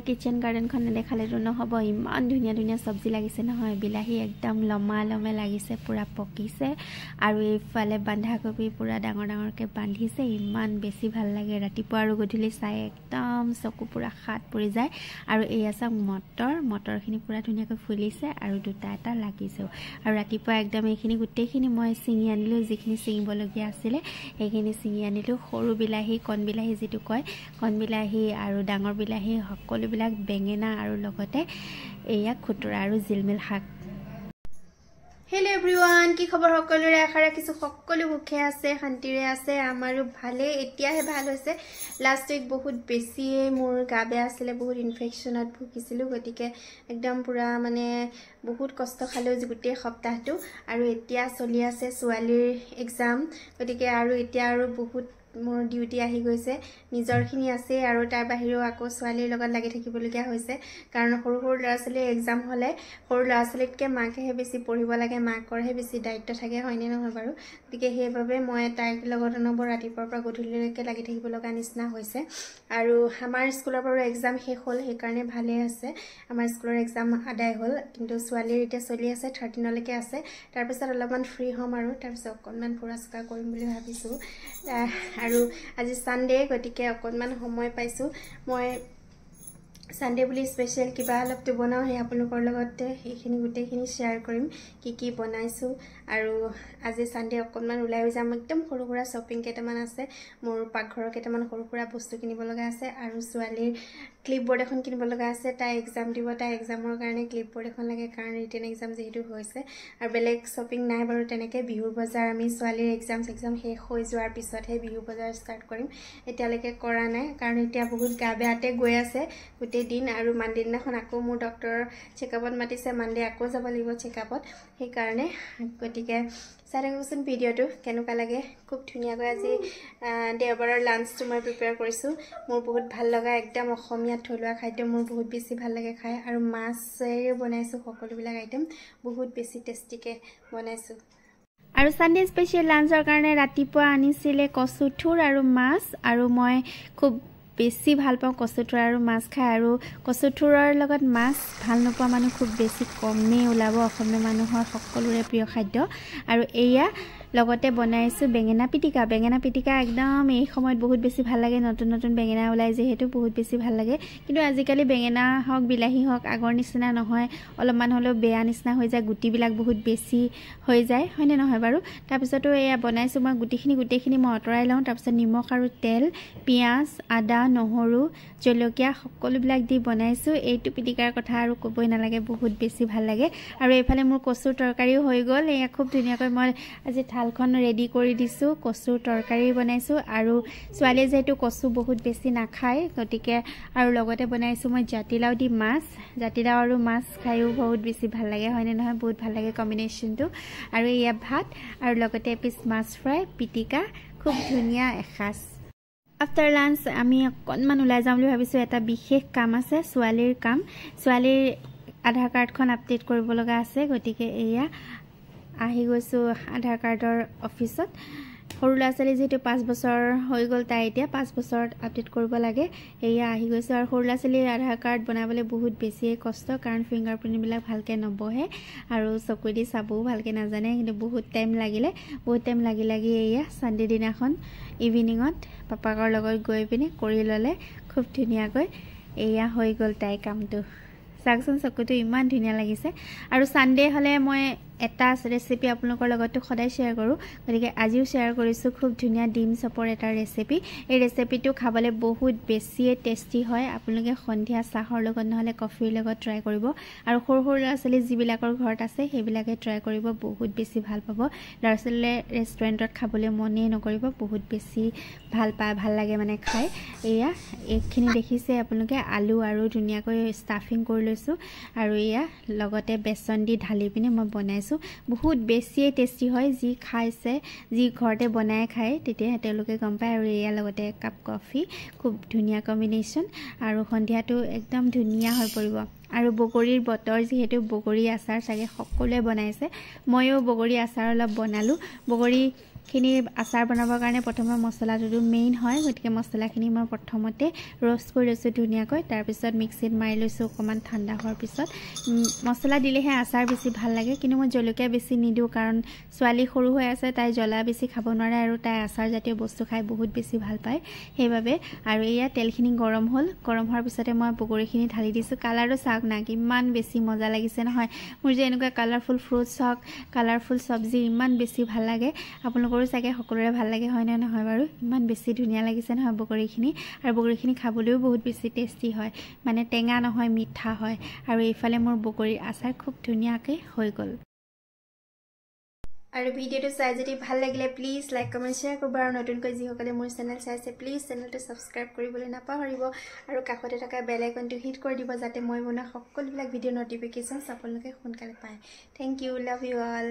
kitchen গাৰ্ডেনখন নেদেখালেতো নহ'ব ইমান ধুনীয়া ধুনীয়া চব্জি লাগিছে নহয় বিলাহী একদম লমা লমে লাগিছে পুৰা পকিছে আৰু এইফালে বন্ধাকবি পুৰা ডাঙৰ ডাঙৰকৈ বান্ধিছে ইমান বেছি ভাল লাগে ৰাতিপুৱা আৰু গধূলি চাই একদম চকু পুৰা খাত পৰি যায় আৰু এই আছে মটৰখিনি পুৰা ধুনীয়াকৈ ফুলিছে আৰু দুটা এটা লাগিছেও আৰু ৰাতিপুৱা একদম এইখিনি গোটেইখিনি মই চিঙি আনিলোঁ যিখিনি চিঙিবলগীয়া আছিলে সেইখিনি চিঙি আনিলোঁ সৰু বিলাহী কণ বিলাহী যিটো কয় কণ বিলাহী আৰু ডাঙৰ বিলাহী সকলোবিলাক বেঙেনা আৰু লগতে এয়া খুতুৰা আৰু জিলমিল শাক হেল্ল' এভৰিৱান কি খবৰ সকলোৰে আশা ৰাখিছোঁ সকলো সুখে আছে শান্তিৰে আছে আমাৰো ভালে এতিয়াহে ভাল হৈছে লাষ্ট উইক বহুত বেছি মোৰ গা বেয়া আছিলে বহুত ইনফেকশ্যনত ভুগিছিলোঁ গতিকে একদম পুৰা মানে বহুত কষ্ট খালোঁ গোটেই সপ্তাহটো আৰু এতিয়া চলি আছে ছোৱালীৰ এক্সাম গতিকে আৰু এতিয়া আৰু বহুত মোৰ ডিউটি আহি গৈছে নিজৰখিনি আছে আৰু তাৰ বাহিৰেও আকৌ ছোৱালীৰ লগত লাগি থাকিবলগীয়া হৈছে কাৰণ সৰু সৰু ল'ৰা ছোৱালীৰ এক্সাম হ'লে সৰু ল'ৰা ছোৱালীতকৈ মাকেহে বেছি পঢ়িব লাগে মাকৰহে বেছি দায়িত্ব থাকে হয়নে নহয় বাৰু গতিকে সেইবাবে মই তাইৰ লগত অনবৰ ৰাতিপুৱাৰ পৰা গধূলিলৈকে লাগি থাকিব লগা নিচিনা হৈছে আৰু আমাৰ স্কুলৰ পৰা এক্সাম শেষ হ'ল সেইকাৰণে ভালে আছে আমাৰ স্কুলৰ এক্সাম আদায় হ'ল কিন্তু ছোৱালীৰ এতিয়া চলি আছে 13লৈকে আছে তাৰপিছত অলপমান ফ্ৰী হ'ম আৰু তাৰপিছত অকণমান ফুৰা চকা কৰিম বুলি ভাবিছোঁ আৰু আজি সানডে গতিকে অকণমান সময় পাইছোঁ মই সানডে বুলি স্পেশাল কিবা অলপটো বনাওঁ সেই আপোনালোকৰ লগতে সেইখিনি গোটেইখিনি শ্বেয়াৰ কৰিম কি বনাইছোঁ আৰু আজি সানডে অকণমান ওলাই যাম একদম সৰু সুৰা শ্বপিং কেইটামান আছে মোৰ পাকঘৰৰ কেইটামান সৰু সুৰা বস্তু কিনিব লগা আছে আৰু ছোৱালীৰ ক্লিপবোৰ্ড এখন কিনিব লগা আছে তাই এক্সাম দিব তাই এক্সামৰ কাৰণে ক্লিপবোৰ্ড এখন লাগে কাৰণ ৰিটেন এক্সাম যিহেতু হৈছে আৰু বেলেগ শ্বপিং নাই বাৰু তেনেকৈ বিহুৰ বজাৰ আমি ছোৱালীৰ এক্সাম শেষ হৈ যোৱাৰ পিছতহে বিহু বজাৰ ষ্টাৰ্ট কৰিম এতিয়ালৈকে কৰা নাই কাৰণ এতিয়া বহুত গা বেয়াতে গৈ আছে গোটেই দিন আৰু মানডে দিনাখন আকৌ মোৰ ডক্টৰৰ চেকআপত মাতিছে মানডে আকৌ যাব লাগিব চেকআপত সেইকাৰণে গতিকে চাই থাককচোন ভিডিঅ'টো কেনেকুৱা লাগে খুব ধুনীয়াকৈ আজি দেওবাৰৰ লাঞ্চটো মই প্ৰিপেয়াৰ কৰিছোঁ মোৰ বহুত ভাল লগা একদম অসমীয়া থলুৱা খাদ্য মোৰ বহুত বেছি ভাল লাগে খাই আৰু মাছেৰে বনাইছোঁ সকলোবিলাক আইটেম বহুত বেছি টেষ্টিকৈ বনাইছোঁ আৰু সানডে স্পেশাল লাঞ্চৰ কাৰণে ৰাতিপুৱা আনিছিলে কচুথুৰ আৰু মাছ আৰু মই খুব বেছি ভাল পাওঁ কচুথুৰ আৰু মাছ খাই আৰু কচুথুৰৰ লগত মাছ ভাল নোপোৱা মানুহ খুব বেছি কমেই ওলাব অসমীয়া মানুহৰ সকলোৰে প্ৰিয় খাদ্য আৰু এয়া লগতে বনাইছোঁ বেঙেনা পিটিকা একদম এই সময়ত বহুত বেছি ভাল লাগে নতুন নতুন বেঙেনা ওলাই যেহেতু বহুত বেছি ভাল লাগে কিন্তু আজিকালি বেঙেনা হওক বিলাহী হওক আগৰ নিচিনা নহয় অলপমান হ'লেও বেয়া নিচিনা হৈ যায় গুটিবিলাক বহুত বেছি হৈ যায় হয়নে নহয় বাৰু তাৰপিছতো এয়া বনাইছোঁ মই গোটেইখিনি মই আঁতৰাই লওঁ তাৰপিছত নিমখ আৰু তেল পিঁয়াজ আদা নহৰু জলকীয়া সকলোবিলাক দি বনাইছোঁ এইটো পিটিকাৰ কথা আৰু ক'বই নালাগে বহুত বেছি ভাল লাগে আৰু এইফালে মোৰ কচুৰ তৰকাৰীও হৈ গ'ল এয়া খুব ধুনীয়াকৈ মই আজি থালখন ৰেডি কৰি দিছোঁ কচুৰ তৰকাৰী বনাইছোঁ আৰু ছোৱালীয়ে যিহেতু কচু বহুত বেছি নাখায় গতিকে আৰু লগতে বনাইছোঁ মই জাতিলাও দি মাছ জাতিলাও আৰু মাছ খায়ো বহুত বেছি ভাল লাগে হয়নে নহয় বহুত ভাল লাগে কম্বিনেশ্যনটো আৰু এয়া ভাত আৰু লগতে এপিচ মাছ ফ্ৰাই পিটিকা খুব ধুনীয়া এসাঁজ আফটাৰ লাঞ্চ আমি অকণমান ওলাই যাম বুলি ভাবিছোঁ এটা বিশেষ কাম আছে ছোৱালীৰ আধাৰ কাৰ্ডখন আপডেট কৰিব লগা আছে গতিকে এয়া আহি গৈছোঁ আধাৰ কাৰ্ডৰ অফিচত সৰু ল'ৰা ছোৱালী যেহেতু 5 বছৰ হৈ গ'ল তাই এতিয়া 5 বছৰত আপডেট কৰিব লাগে এয়া আহি গৈছোঁ আৰু সৰু ল'ৰা ছোৱালীৰ আধাৰ কাৰ্ড বনাবলৈ বহুত বেছিয়ে কষ্ট কাৰণ ফিংগাৰপ্ৰিণ্টবিলাক ভালকৈ নবহে আৰু চকু দি চাবও ভালকৈ নাজানে কিন্তু বহুত টাইম লাগি এয়া সানডে দিনাখন ইভিনিঙত পাপাকৰ লগত গৈ পিনে কৰি ল'লে খুব ধুনীয়াকৈ এয়া হৈ গ'ল তাইৰ কামটো চাওকচোন চকুটো ইমান ধুনীয়া লাগিছে আৰু সানডে হ'লে মই এটা ৰেচিপি আপোনালোকৰ লগতো সদায় শ্বেয়াৰ কৰোঁ গতিকে আজিও শ্বেয়াৰ কৰিছোঁ খুব ধুনীয়া ডিম চপৰ এটা ৰেচিপি এই ৰেচিপিটো খাবলৈ বহুত বেছিয়ে টেষ্টি হয় আপোনালোকে সন্ধিয়া চাহৰ লগত নহ'লে কফিৰ লগত ট্ৰাই কৰিব আৰু সৰু ল'ৰা ছোৱালী যিবিলাকৰ ঘৰত আছে সেইবিলাকে ট্ৰাই কৰিব বহুত বেছি ভাল পাব ল'ৰা ছোৱালীয়ে ৰেষ্টুৰেণ্টত খাবলৈ মনেই নকৰিব বহুত বেছি ভাল লাগে মানে খাই এয়া এইখিনি দেখিছে আপোনালোকে আলু আৰু ধুনীয়াকৈ ষ্টাফিং কৰি লৈছোঁ আৰু এয়া লগতে বেচন দি ঢালি পিনে মই বনাইছোঁ বহুত বেছিয়ে টেষ্টি হয় যি খাইছে যি ঘৰতে বনাই খায় তেতিয়া তেওঁলোকে গম পায় আৰু এয়া লগতে কাপ কফি খুব ধুনীয়া কম্বিনেশ্যন আৰু সন্ধিয়াটো একদম ধুনীয়া হৈ পৰিব আৰু বগৰীৰ বতৰ যিহেতু বগৰী আচাৰ চাগে সকলোৱে বনাইছে ময়ো বগৰী আচাৰ অলপ বনালোঁ বগৰী খিনি আচাৰ বনাবৰ কাৰণে প্ৰথমে মছলাটো মেইন হয় গতিকে মছলাখিনি মই প্ৰথমতে ৰ'ষ্ট কৰি লৈছোঁ ধুনীয়াকৈ তাৰপিছত মিক্সিত মাৰি লৈছোঁ অকণমান ঠাণ্ডা হোৱাৰ পিছত মছলা দিলেহে আচাৰ বেছি ভাল লাগে কিন্তু মই জলকীয়া বেছি নিদিওঁ কাৰণ ছোৱালী সৰু হৈ আছে তাই জ্বলা বেছি খাব নোৱাৰে আৰু তাই আচাৰ জাতীয় বস্তু খাই বহুত বেছি ভাল পায় সেইবাবে আৰু এয়া তেলখিনি গৰম হ'ল গৰম হোৱাৰ পিছতে মই বগৰীখিনি ঢালি দিছোঁ কালাৰটো চাওক না কিমান বেছি মজা লাগিছে নহয় মোৰ যে এনেকুৱা কালাৰফুল ফ্ৰুটছ হওক কালাৰফুল চব্জি ইমান বেছি ভাল লাগে আপোনালোকৰো চাগে সকলোৰে ভাল লাগে হয় নে নহয় বাৰু ইমান বেছি ধুনীয়া লাগিছে নহয় বগৰীখিনি আৰু বগৰীখিনি খাবলৈও বহুত বেছি টেষ্টি হয় মানে টেঙা নহয় মিঠা হয় আৰু এইফালে মোৰ বগৰীৰ আচাৰ খুব ধুনীয়াকৈ হৈ গ'ল আৰু ভিডিওটো চাই যদি ভাল লাগিলে প্লিজ লাইক কমেন্ট শেয়াৰ কৰিব আৰু নতুনকৈ যিসকলে মোৰ চেনেল চাইছে প্লিজ চেনেলটো সাবস্ক্ৰাইব কৰিবলৈ নাপাহৰিব আৰু কাষতে থকা বেল আইকনটো হিট কৰি দিব যাতে মই বনোৱা সকলোবিলাক ভিডিও নটিফিকেশনছ আপোনালোকে সোনকালে পায় thank you love you all